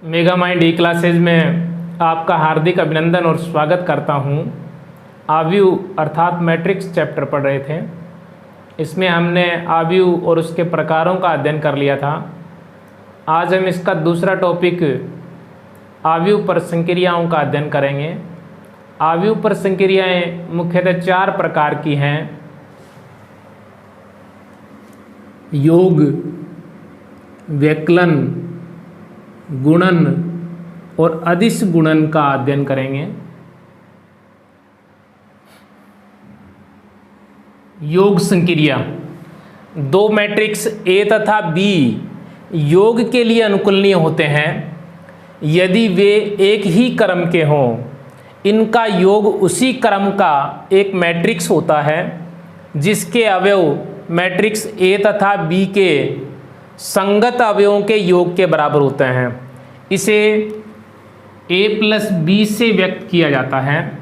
Mega mind ई classes में आपका हार्दिक अभिनंदन और स्वागत करता हूं। आव्यूह अर्थात मैट्रिक्स चैप्टर पढ़ रहे थे। इसमें हमने आव्यूह और उसके प्रकारों का अध्ययन कर लिया था। आज हम इसका दूसरा टॉपिक आव्यूह पर संक्रियाओं का अध्ययन करेंगे। आव्यूह पर संक्रियाएं मुख्यतः 4 प्रकार की हैं: योग, व्यकलन, गुणन और अदिश गुणन का अध्ययन करेंगे। योग संक्रिया, 2 मैट्रिक्स ए तथा बी योग के लिए अनुकूलनीय होते हैं यदि वे एक ही क्रम के हों। इनका योग उसी क्रम का एक मैट्रिक्स होता है जिसके अवयव मैट्रिक्स ए तथा बी के संगत अवयवों के योग के बराबर होते हैं। इसे a प्लस बी से व्यक्त किया जाता है,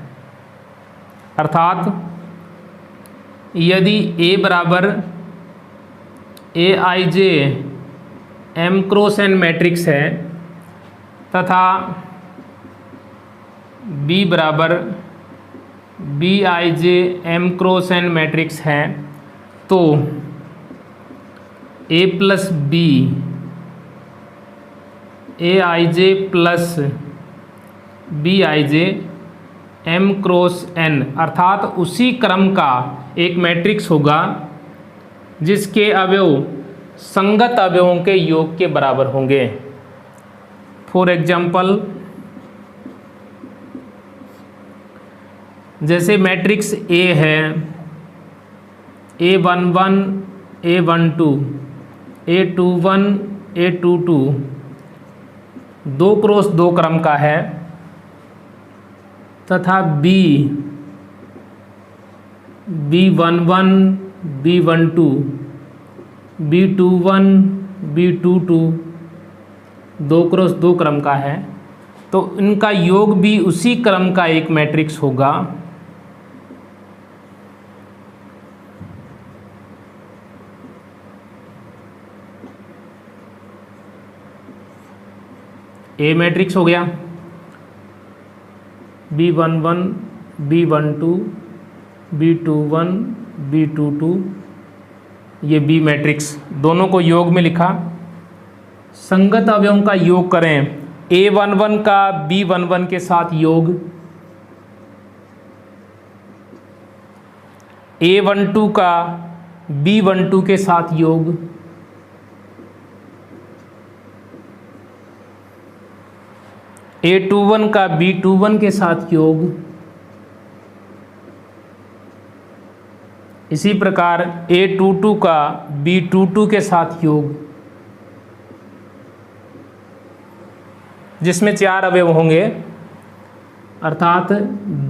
अर्थात यदि a बराबर a I J M cross n matrix है तथा b बराबर B I J M cross n matrix है, तो a plus b A I j plus b I J M cross n अर्थात उसी क्रम का एक मैट्रिक्स होगा जिसके अवयव संगत अवयवों के योग के बराबर होंगे। फॉर एग्जाम्पल, जैसे मैट्रिक्स ए है, A11, A12, A21, A22 2 cross 2 क्रम का है, तथा B11, B12, B21, B22 2 cross 2 क्रम का है, तो इनका योग भी उसी क्रम का एक मैट्रिक्स होगा। ए मैट्रिक्स हो गया, B11, B12, B21, B22, ये बी मैट्रिक्स, दोनों को योग में लिखा। संगत अवयवों का योग करें, A11 का B11 के साथ योग, A12 का B12 के साथ योग, A21 का B21 के साथ योग, इसी प्रकार A22 का B22 के साथ योग, जिसमें 4 अवयव होंगे, अर्थात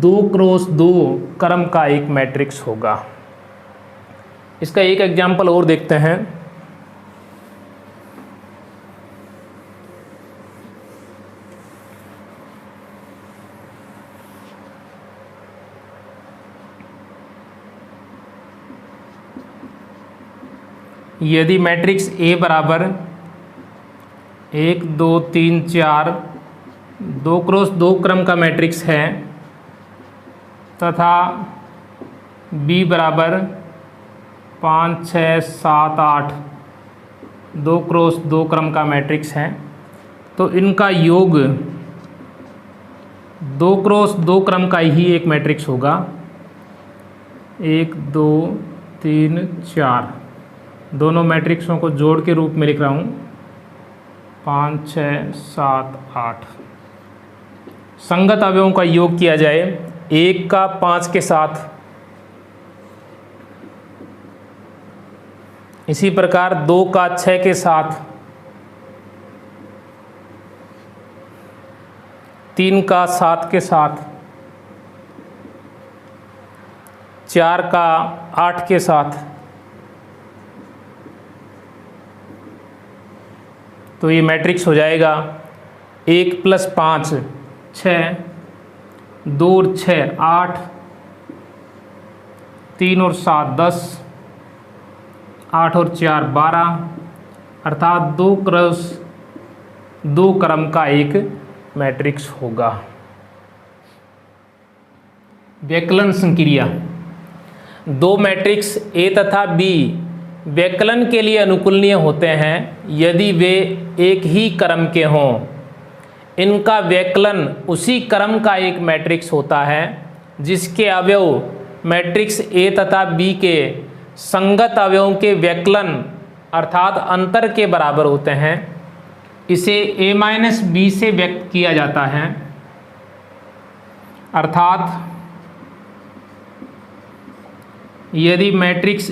2 क्रॉस 2 क्रम का एक मैट्रिक्स होगा। इसका एक एग्जाम्पल और देखते हैं। यदि मैट्रिक्स ए बराबर 1, 2, 3, 4 2 क्रॉस 2 क्रम का मैट्रिक्स है तथा बी बराबर 5, 6, 7, 8 2 क्रॉस 2 क्रम का मैट्रिक्स है, तो इनका योग 2 क्रॉस 2 क्रम का ही एक मैट्रिक्स होगा। 1, 2, 3, 4 दोनों मैट्रिक्सों को जोड़ के रूप में लिख रहा हूँ, 5, 6, 7, 8। संगत अवयवों का योग किया जाए, 1 का 5 के साथ, इसी प्रकार 2 का 6 के साथ, 3 का 7 के साथ, 4 का 8 के साथ, तो ये मैट्रिक्स हो जाएगा 1 प्लस 5 6, 2 और 6 8, 3 और 7 10, 8 और 4 12, अर्थात 2 क्रॉस दो क्रम का एक मैट्रिक्स होगा। व्यकलन संक्रिया। दो मैट्रिक्स ए तथा बी व्यकलन के लिए अनुकूलनीय होते हैं यदि वे एक ही क्रम के हों। इनका व्यकलन उसी क्रम का एक मैट्रिक्स होता है जिसके अवयव मैट्रिक्स ए तथा बी के संगत अवयवों के व्यकलन अर्थात अंतर के बराबर होते हैं। इसे a माइनस बी से व्यक्त किया जाता है, अर्थात यदि मैट्रिक्स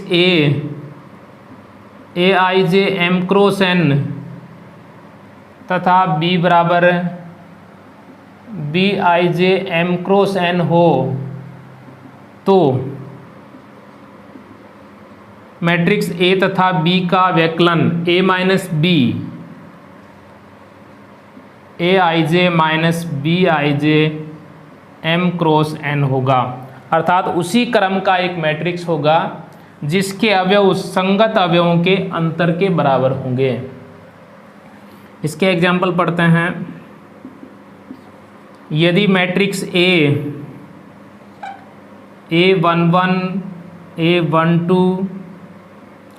ए आई जे एम क्रॉस एन तथा बी बराबर B I J M cross N हो तो मैट्रिक्स ए तथा बी का व्यकलन A minus B A I J minus B I J M cross N होगा, अर्थात उसी क्रम का एक मैट्रिक्स होगा जिसके अवयव संगत अवयवों के अंतर के बराबर होंगे। इसके एग्जाम्पल पढ़ते हैं। यदि matrix A11 A12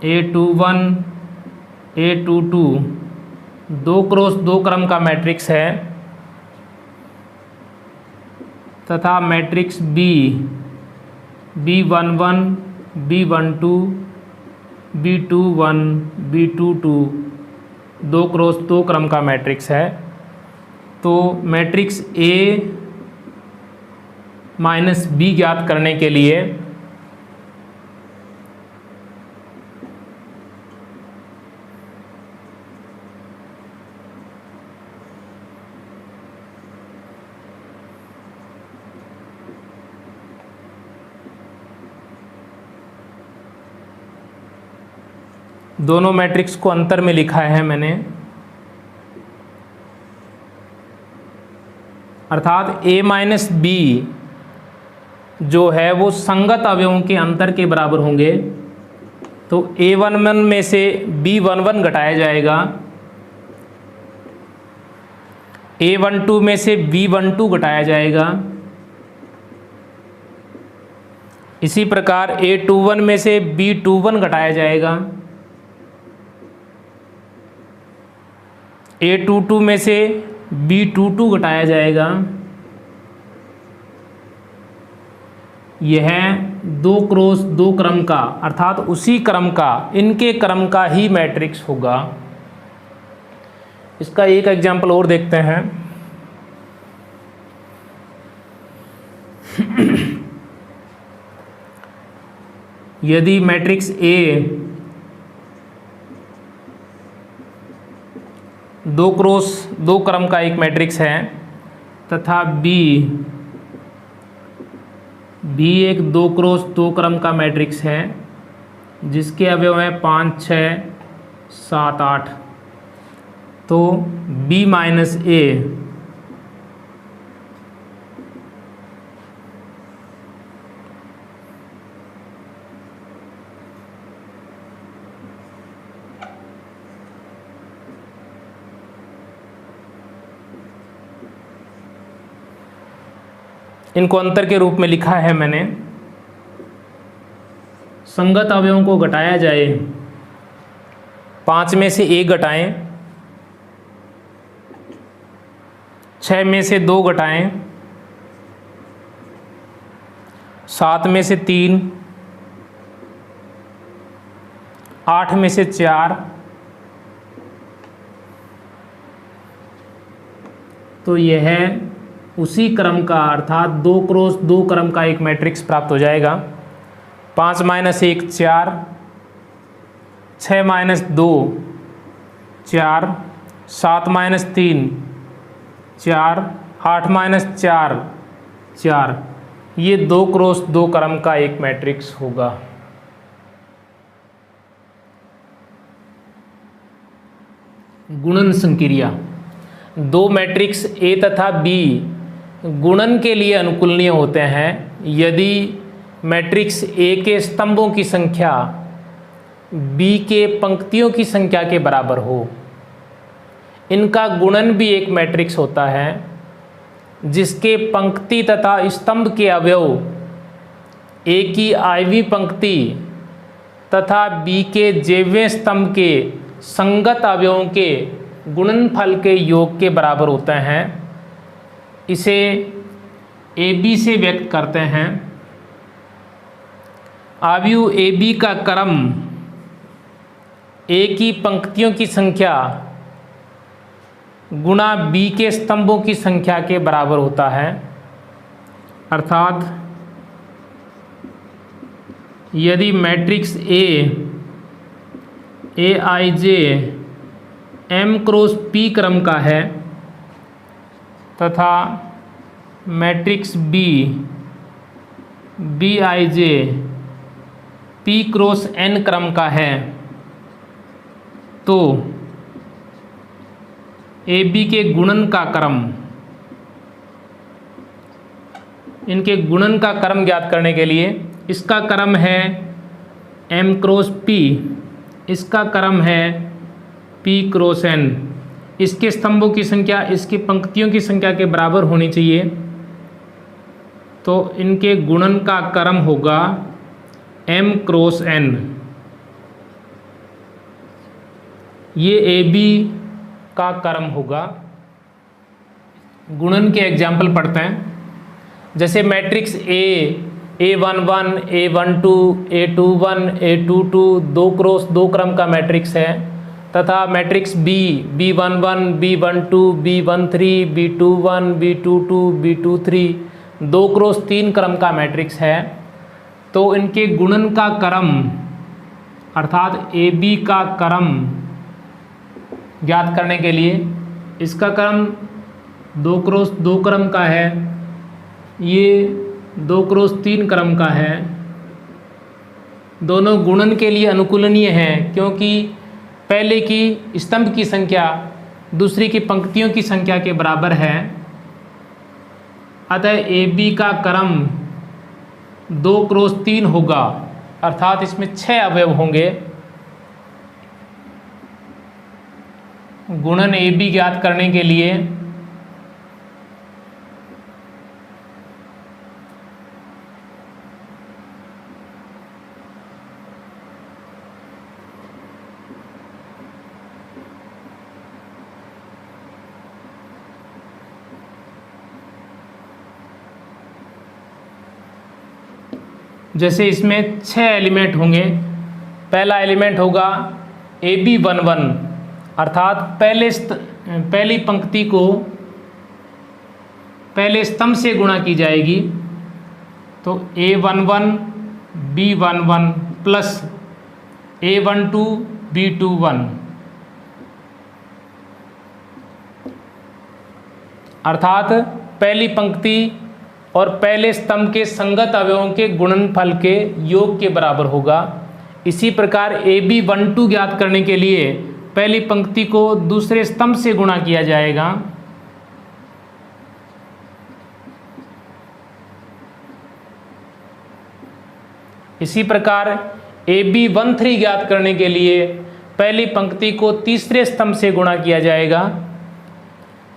A21 A22 2 cross 2 क्रम का मैट्रिक्स है तथा matrix B11 B12 B21 B22 2 cross 2 क्रम का मैट्रिक्स है, तो मैट्रिक्स A माइनस बी ज्ञात करने के लिए दोनों मैट्रिक्स को अंतर में लिखा है मैंने, अर्थात A माइनस बी जो है वो संगत अवयवों के अंतर के बराबर होंगे। तो A11 में से B11 घटाया जाएगा, A12 में से B12 घटाया जाएगा, इसी प्रकार A21 में से B21 घटाया जाएगा, A22 में से B22 घटाया जाएगा। यह 2 क्रॉस 2 क्रम का अर्थात उसी क्रम का इनके क्रम का ही मैट्रिक्स होगा। इसका एक एग्जाम्पल और देखते हैं। यदि मैट्रिक्स A 2 क्रॉस 2 क्रम का एक मैट्रिक्स है तथा B एक 2 क्रॉस 2 क्रम का मैट्रिक्स है जिसके अवयव हैं 5 6 7 8, तो B माइनस A इनको अंतर के रूप में लिखा है मैंने। संगत अवयवों को घटाया जाए, 5 में से 1 घटाएं, 6 में से 2 घटाएं, 7 में से 3, 8 में से 4, तो यह उसी क्रम का अर्थात 2 क्रॉस 2 क्रम का एक मैट्रिक्स प्राप्त हो जाएगा। 5 माइनस 1 4, 6 माइनस 2 4, 7 माइनस 3 4, 8 माइनस 4 4, ये 2 क्रॉस 2 क्रम का एक मैट्रिक्स होगा। गुणन संक्रिया। दो मैट्रिक्स A तथा B गुणन के लिए अनुकूलनीय होते हैं यदि मैट्रिक्स A के स्तंभों की संख्या B के पंक्तियों की संख्या के बराबर हो। इनका गुणन भी एक मैट्रिक्स होता है जिसके पंक्ति तथा स्तंभ के अवयव ए की आयवी पंक्ति तथा बी के जेवें स्तंभ के संगत अवयवों के गुणनफल के योग के बराबर होते हैं। इसे ए बी से व्यक्त करते हैं। अवयव ए बी का क्रम ए की पंक्तियों की संख्या गुणा बी के स्तंभों की संख्या के बराबर होता है। अर्थात यदि मैट्रिक्स ए आई जे एम क्रॉस पी क्रम का है तथा मैट्रिक्स बी आई जे पी क्रॉस एन क्रम का है, तो ए बी के गुणन का क्रम, इनके गुणन का क्रम ज्ञात करने के लिए इसका क्रम है m क्रॉस p, इसका क्रम है p क्रॉस n। इसके स्तंभों की संख्या इसकी पंक्तियों की संख्या के बराबर होनी चाहिए, तो इनके गुणन का क्रम होगा m क्रॉस n। ये ए बी का क्रम होगा। गुणन के एग्जाम्पल पढ़ते हैं। जैसे matrix A11, A12, A21, A22 2 cross 2 क्रम का मैट्रिक्स है तथा matrix B11, B12, B13, B21, B22, B23 2 cross 3 क्रम का मैट्रिक्स है। तो इनके गुणन का क्रम अर्थात AB का क्रम ज्ञात करने के लिए इसका क्रम 2 क्रॉस 2 क्रम का है, ये 2 क्रॉस 3 क्रम का है। दोनों गुणन के लिए अनुकूलनीय हैं क्योंकि पहले की स्तंभ की संख्या दूसरी की पंक्तियों की संख्या के बराबर है। अतः ए बी का क्रम 2 क्रॉस 3 होगा, अर्थात इसमें 6 अवयव होंगे। गुणन ए बी ज्ञात करने के लिए जैसे इसमें 6 एलिमेंट होंगे। पहला एलिमेंट होगा AB11, अर्थात पहली पंक्ति को पहले स्तंभ से गुणा की जाएगी, तो A11 B11 plus A12 B21, अर्थात पहली पंक्ति और पहले स्तंभ के संगत अवयवों के गुणनफल के योग के बराबर होगा। इसी प्रकार AB12 ज्ञात करने के लिए पहली पंक्ति को दूसरे स्तंभ से गुणा किया जाएगा, इसी प्रकार AB13 ज्ञात करने के लिए पहली पंक्ति को तीसरे स्तंभ से गुणा किया जाएगा,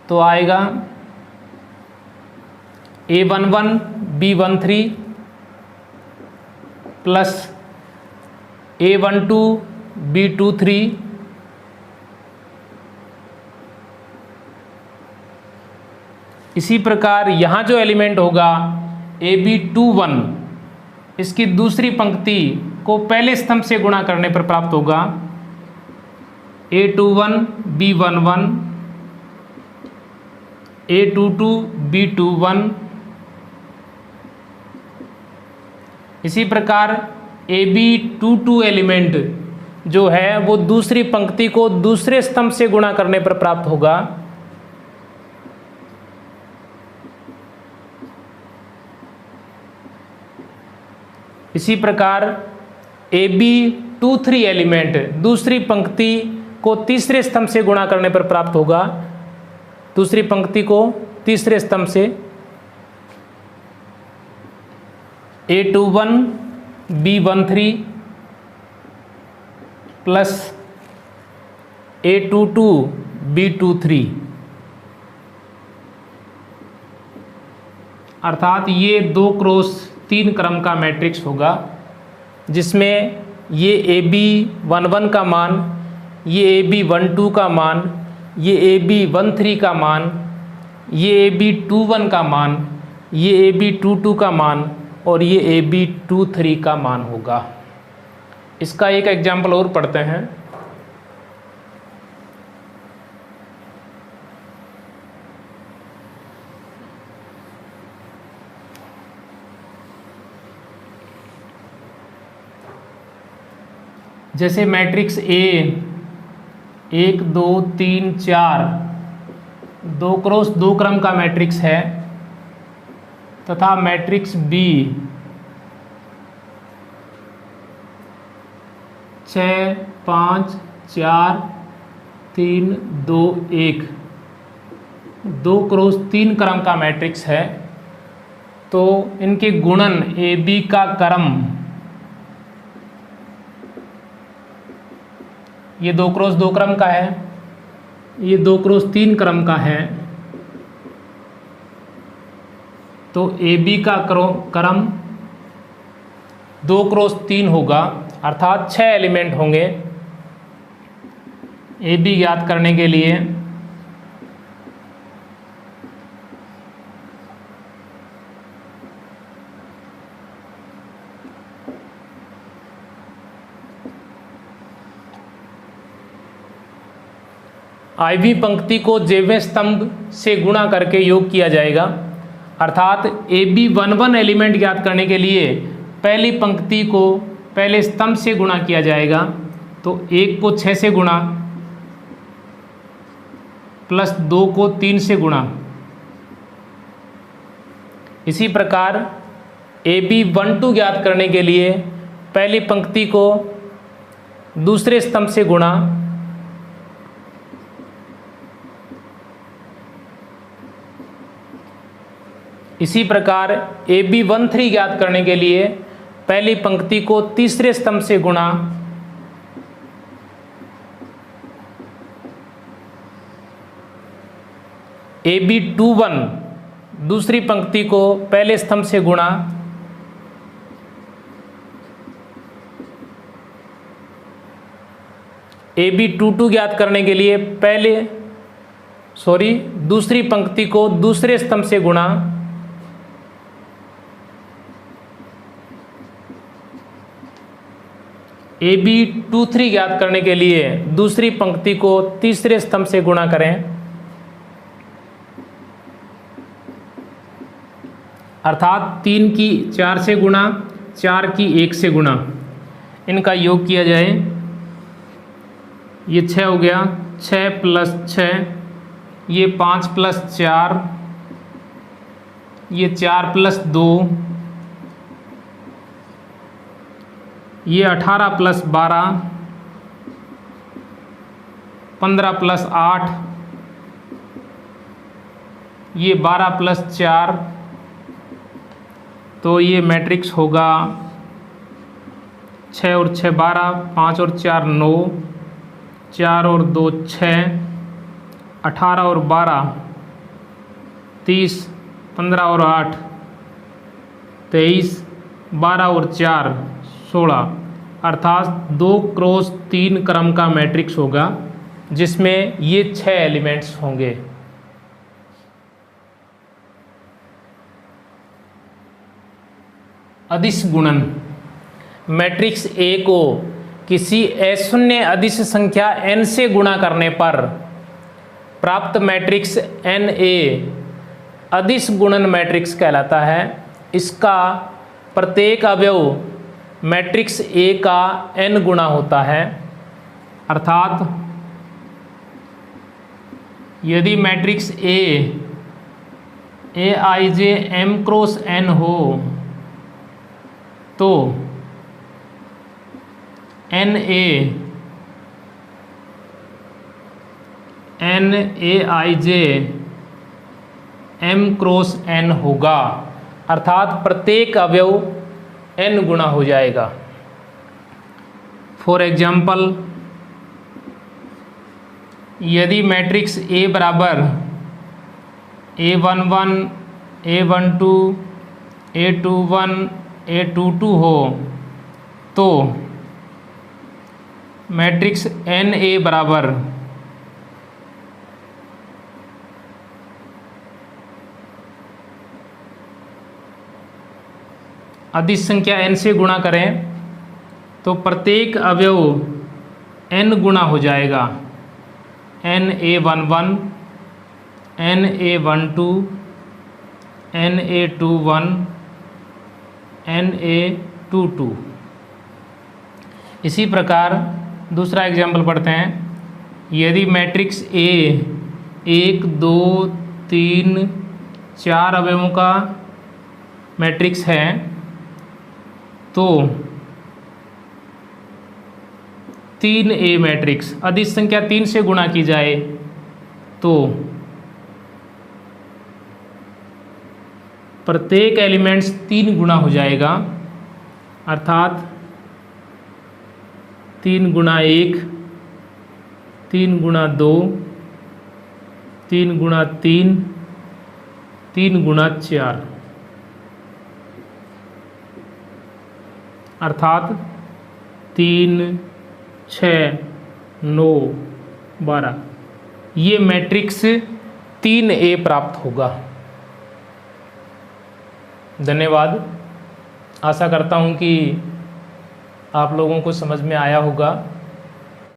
तो आएगा A11 B13 plus A12 B23 इसी प्रकार यहाँ जो एलिमेंट होगा AB21, इसकी दूसरी पंक्ति को पहले स्तंभ से गुणा करने पर प्राप्त होगा A21 B11 A22 B21। इसी प्रकार AB22 एलिमेंट जो है वो दूसरी पंक्ति को दूसरे स्तंभ से गुणा करने पर प्राप्त होगा इसी प्रकार AB23 एलिमेंट दूसरी पंक्ति को तीसरे स्तंभ से गुणा करने पर प्राप्त होगा, दूसरी पंक्ति को तीसरे स्तंभ से A21 B13 plus A22 B23, अर्थात ये 2x3 क्रम का मैट्रिक्स होगा, जिसमें ये AB11 का मान, ये AB12 का मान, ये AB13 का मान, ये AB21 का मान, ये AB22 का मान और ये AB23 का मान होगा। इसका एक एग्जाम्पल और पढ़ते हैं। जैसे मैट्रिक्स ए 1 2 3 4 2x2 क्रम का मैट्रिक्स है, तथा मैट्रिक्स बी 6 5 4 3 2 1 2x3 क्रम का मैट्रिक्स है, तो इनके गुणन ए बी का क्रम, ये 2x2 क्रम का है, ये 2x3 क्रम का है, तो ए बी का क्रम 2x3 होगा, अर्थात 6 एलिमेंट होंगे। ए बी ज्ञात करने के लिए आईवी पंक्ति को जेवें स्तंभ से गुणा करके योग किया जाएगा, अर्थात AB11 एलिमेंट ज्ञात करने के लिए पहली पंक्ति को पहले स्तंभ से गुणा किया जाएगा, तो 1 को 6 से गुणा प्लस 2 को 3 से गुणा। इसी प्रकार AB12 ज्ञात करने के लिए पहली पंक्ति को दूसरे स्तंभ से गुणा, इसी प्रकार AB13 ज्ञात करने के लिए पहली पंक्ति को तीसरे स्तंभ से गुणा, AB21 दूसरी पंक्ति को पहले स्तंभ से गुणा, AB22 ज्ञात करने के लिए दूसरी पंक्ति को दूसरे स्तंभ से गुणा, AB23 ज्ञात करने के लिए दूसरी पंक्ति को तीसरे स्तंभ से गुणा करें, अर्थात 3 की 4 से गुणा, 4 की 1 से गुणा, इनका योग किया जाए। ये 6 हो गया, 6 प्लस 6, ये 5 प्लस 4, ये 4 प्लस 2, ये 18 प्लस 12, 15 प्लस 8, ये 12 प्लस 4, तो ये मैट्रिक्स होगा 6 और 6 12, 5 और 4 9, 4 और 2 6, 18 और 12 30, 15 और 8 23, 12 और 4 16, अर्थात 2x3 क्रम का मैट्रिक्स होगा, जिसमें ये 6 एलिमेंट्स होंगे। अदिश गुणन, मैट्रिक्स ए को किसी अशून्य अदिश संख्या n से गुणा करने पर प्राप्त मैट्रिक्स Na अदिश गुणन मैट्रिक्स कहलाता है। इसका प्रत्येक अवयव मैट्रिक्स ए का n गुणा होता है, अर्थात यदि मैट्रिक्स ए Aij m क्रॉस n हो तो Naij m क्रॉस n होगा, अर्थात प्रत्येक अवयव n गुणा हो जाएगा। फॉर एग्जाम्पल यदि मैट्रिक्स ए बराबर A11, A12, A21, A22 हो तो मैट्रिक्स NA बराबर अदिश संख्या n से गुणा करें तो प्रत्येक अवयव n गुणा हो जाएगा। NA11, NA12, NA21, NA22। इसी प्रकार दूसरा एग्जाम्पल पढ़ते हैं। यदि मैट्रिक्स A 1, 2, 3, 4 अवयवों का मैट्रिक्स है तो 3A मैट्रिक्स अदिश संख्या 3 से गुणा की जाए तो प्रत्येक एलिमेंट्स 3 गुणा हो जाएगा, अर्थात 3 गुणा 1, 3 गुणा 2, 3 गुणा 3, 3 गुणा 4, अर्थात 3, 6, 9, 12। ये मैट्रिक्स 3A प्राप्त होगा। धन्यवाद। आशा करता हूँ कि आप लोगों को समझ में आया होगा।